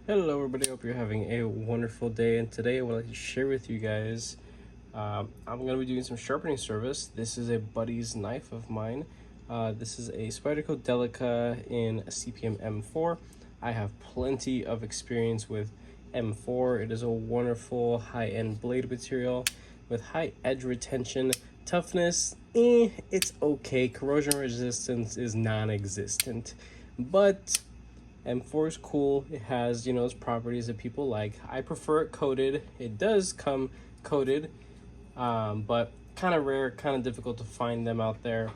Hello everybody, hope you're having a wonderful day, and today I would like to share with you guys I'm going to be doing some sharpening service. This is a buddy's knife of mine. This is a Spyderco Delica in cpm-M4. I have plenty of experience with M4. It is a wonderful high-end blade material with high edge retention. Toughness, it's okay. Corrosion resistance is non-existent, but M4 is cool. It has, its properties that people like. I prefer it coated. It does come coated, but kind of rare, kind of difficult to find them out there.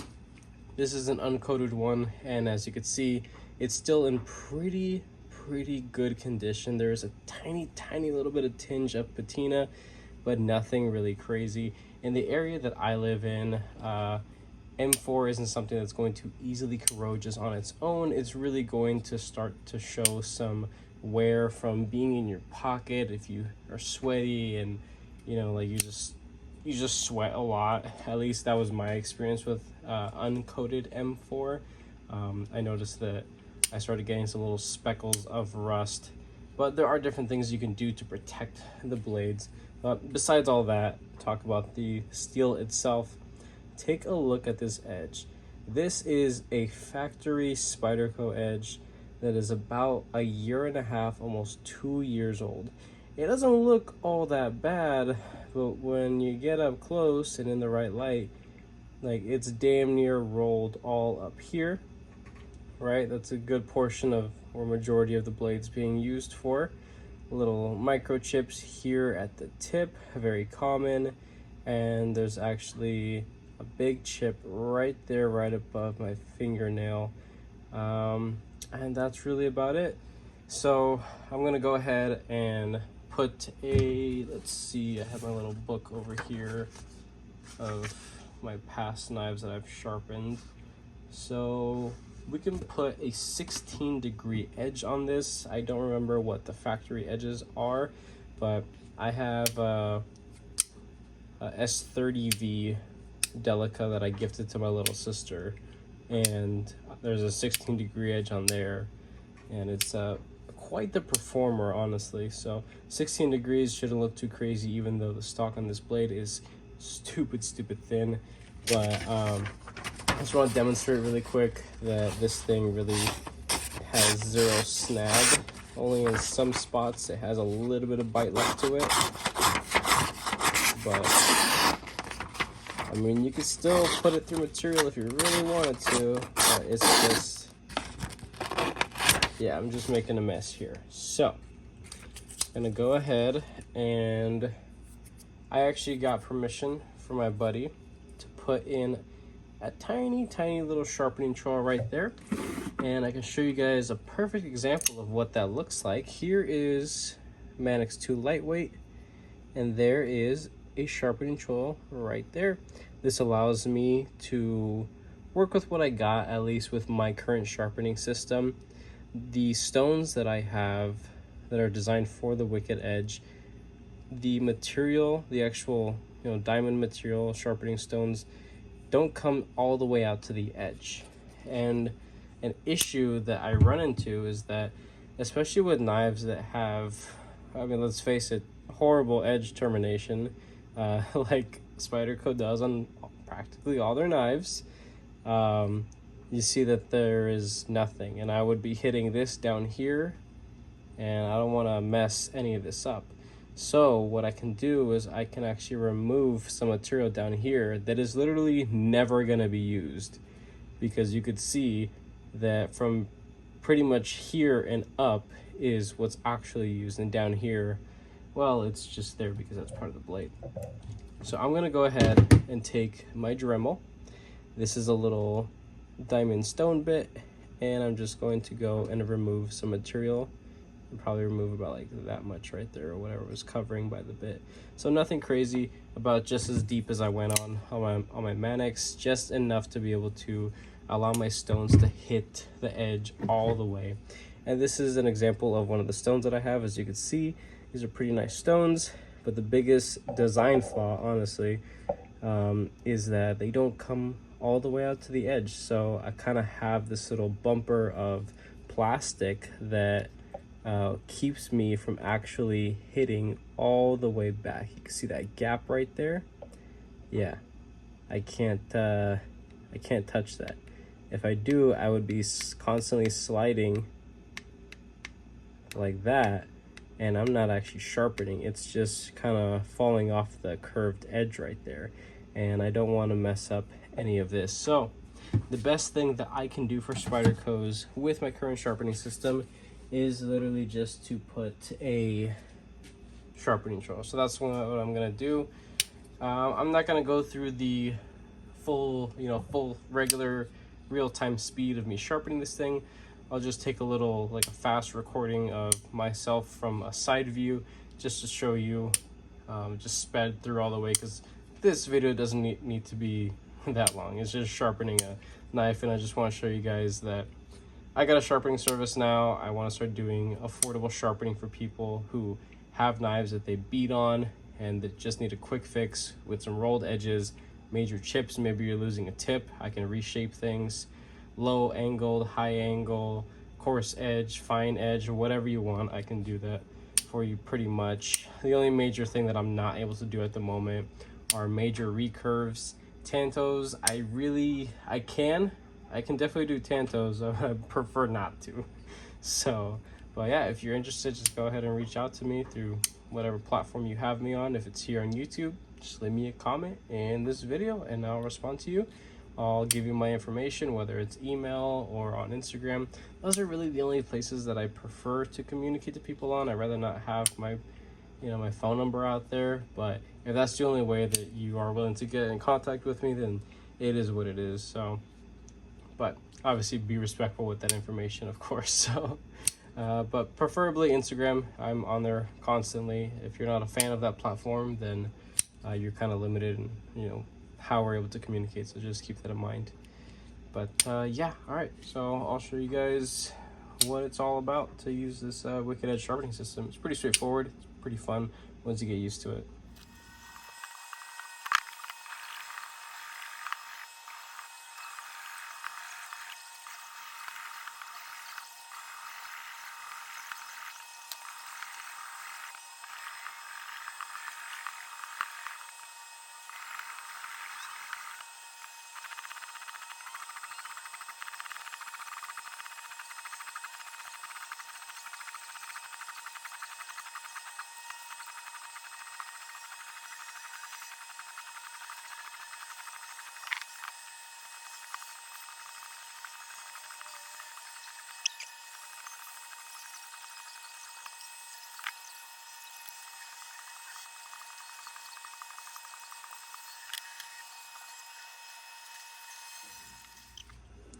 This is an uncoated one, and as you can see, it's still in pretty good condition. There is a tiny little bit of tinge of patina, but nothing really crazy. In the area that I live in, M4 isn't something that's going to easily corrode just on its own. It's really going to start to show some wear from being in your pocket if you are sweaty and like you just sweat a lot. At least that was my experience with uncoated M4. I noticed that I started getting some little speckles of rust, but there are different things you can do to protect the blades. But besides all that, talk about the steel itself. Take a look at this edge. This is a factory Spyderco edge that is about a year and a half, almost 2 years old. It doesn't look all that bad, but when you get up close and in the right light, like, it's damn near rolled all up here, right? That's a good portion of, or majority of, the blades being used for. Little microchips here at the tip, very common, and there's actually a big chip right there, right above my fingernail, and that's really about it. So I'm gonna go ahead and put let's see, I have my little book over here of my past knives that I've sharpened. So we can put a 16-degree edge on this. I don't remember what the factory edges are, but I have a S30V Delica that I gifted to my little sister, and there's a 16-degree edge on there, and it's quite the performer, honestly. So 16 degrees shouldn't look too crazy, even though the stock on this blade is stupid thin. But I just want to demonstrate really quick that this thing really has zero snag. Only in some spots it has a little bit of bite left to it, but I mean, you could still put it through material if you really wanted to, but it's just, yeah, I'm just making a mess here. So I'm gonna go ahead, and I actually got permission from my buddy to put in a tiny little sharpening tool right there, and I can show you guys a perfect example of what that looks like. Here is Manix 2 lightweight, and there is a sharpening tool right there. This allows me to work with what I got, at least with my current sharpening system. The stones that I have that are designed for the wicked edge, the material, the actual diamond material sharpening stones, don't come all the way out to the edge. And an issue that I run into is that, especially with knives that have, I mean, let's face it, horrible edge termination, like Spyderco does on practically all their knives, you see that there is nothing, and I would be hitting this down here, and I don't want to mess any of this up. So what I can do is I can actually remove some material down here that is literally never going to be used, because you could see that from pretty much here and up is what's actually used, and down here, well, it's just there because that's part of the blade. So I'm going to go ahead and take my Dremel. This is a little diamond stone bit, and I'm just going to go and remove some material. And probably remove about like that much right there, or whatever was covering by the bit. So nothing crazy, about just as deep as I went on my Manix, just enough to be able to allow my stones to hit the edge all the way. And this is an example of one of the stones that I have. As you can see, these are pretty nice stones, but the biggest design flaw, honestly, is that they don't come all the way out to the edge. So I kind of have this little bumper of plastic that keeps me from actually hitting all the way back. You can see that gap right there. Yeah, I can't touch that. If I do, I would be constantly sliding like that, and I'm not actually sharpening. It's just kind of falling off the curved edge right there, and I don't want to mess up any of this. So the best thing that I can do for Spyderco's with my current sharpening system is literally just to put a sharpening choil. So that's what I'm gonna do. I'm not gonna go through the full regular real-time speed of me sharpening this thing. I'll just take a little, like a fast recording of myself from a side view just to show you, just sped through all the way, because this video doesn't need to be that long. It's just sharpening a knife, and I just want to show you guys that I got a sharpening service now. I want to start doing affordable sharpening for people who have knives that they beat on and that just need a quick fix with some rolled edges, major chips. Maybe you're losing a tip. I can reshape things. Low angled, high angle, coarse edge, fine edge, whatever you want, I can do that for you pretty much. The only major thing that I'm not able to do at the moment are major recurves. Tantos, I can definitely do tantos. I prefer not to. So, but yeah, if you're interested, just go ahead and reach out to me through whatever platform you have me on. If it's here on YouTube, just leave me a comment in this video and I'll respond to you. I'll give you my information, whether it's email or on Instagram. Those are really the only places that I prefer to communicate to people on. I'd rather not have my my phone number out there, but if that's the only way that you are willing to get in contact with me, then it is what it is. So, but obviously be respectful with that information, of course. So, but preferably Instagram. I'm on there constantly. If you're not a fan of that platform, then you're kind of limited in how we're able to communicate, so just keep that in mind. But yeah, all right, so I'll show you guys what it's all about to use this Wicked Edge sharpening system. It's pretty straightforward. It's pretty fun once you get used to it.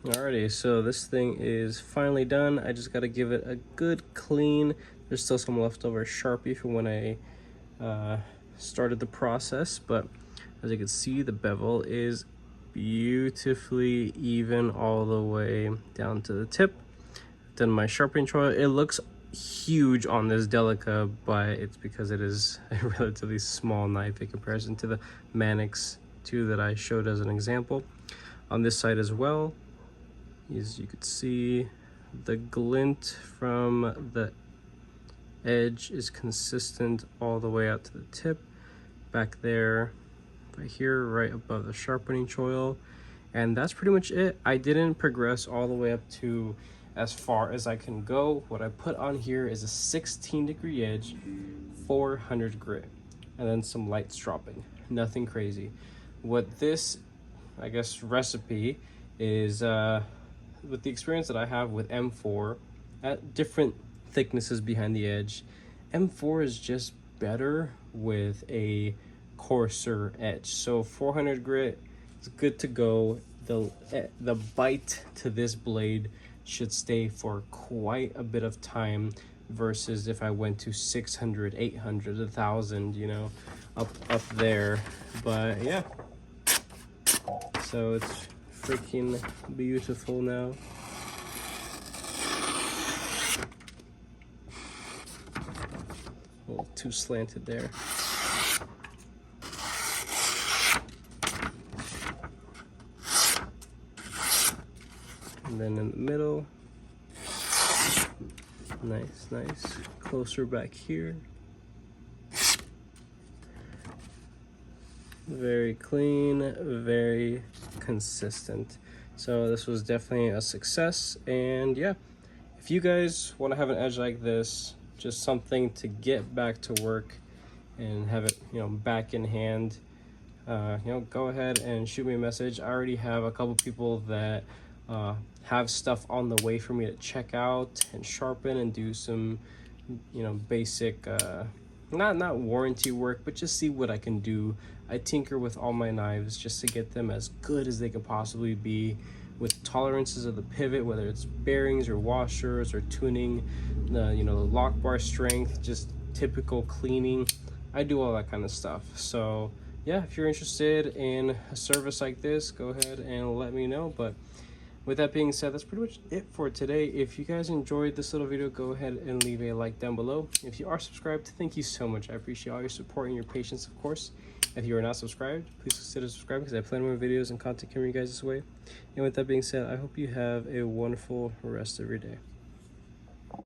Alrighty, so this thing is finally done. I just got to give it a good clean. There's still some leftover Sharpie from when I started the process, but as you can see, the bevel is beautifully even all the way down to the tip. Done my sharpening choil. It looks huge on this Delica, but it's because it is a relatively small knife in comparison to the Manix 2 that I showed as an example. On this side as well, as you could see, the glint from the edge is consistent all the way out to the tip. Back there, right here, right above the sharpening choil. And that's pretty much it. I didn't progress all the way up to as far as I can go. What I put on here is a 16-degree edge, 400 grit, and then some light stropping. Nothing crazy. What this, I guess, recipe is, with the experience that I have with M4 at different thicknesses behind the edge, M4 is just better with a coarser edge. So 400 grit is good to go. The bite to this blade should stay for quite a bit of time versus if I went to 600, 800, 1000, up there. But yeah, so it's freaking beautiful now. A little too slanted there. And then in the middle. Nice, nice. Closer back here. Very clean, very consistent. So this was definitely a success. And yeah, if you guys want to have an edge like this, just something to get back to work and have it, you know, back in hand, you know, go ahead and shoot me a message. I already have a couple people that have stuff on the way for me to check out and sharpen and do some, you know, basic not warranty work, but just see what I can do. I tinker with all my knives just to get them as good as they can possibly be, with tolerances of the pivot, whether it's bearings or washers or tuning the, you know, the lock bar strength, just typical cleaning. I do all that kind of stuff. So yeah, if you're interested in a service like this, go ahead and let me know. But with that being said, that's pretty much it for today. If you guys enjoyed this little video, go ahead and leave a like down below. If you are subscribed, thank you so much. I appreciate all your support and your patience, of course. If you are not subscribed, please consider subscribing, because I plan more videos and content coming you guys this way. And with that being said, I hope you have a wonderful rest of your day.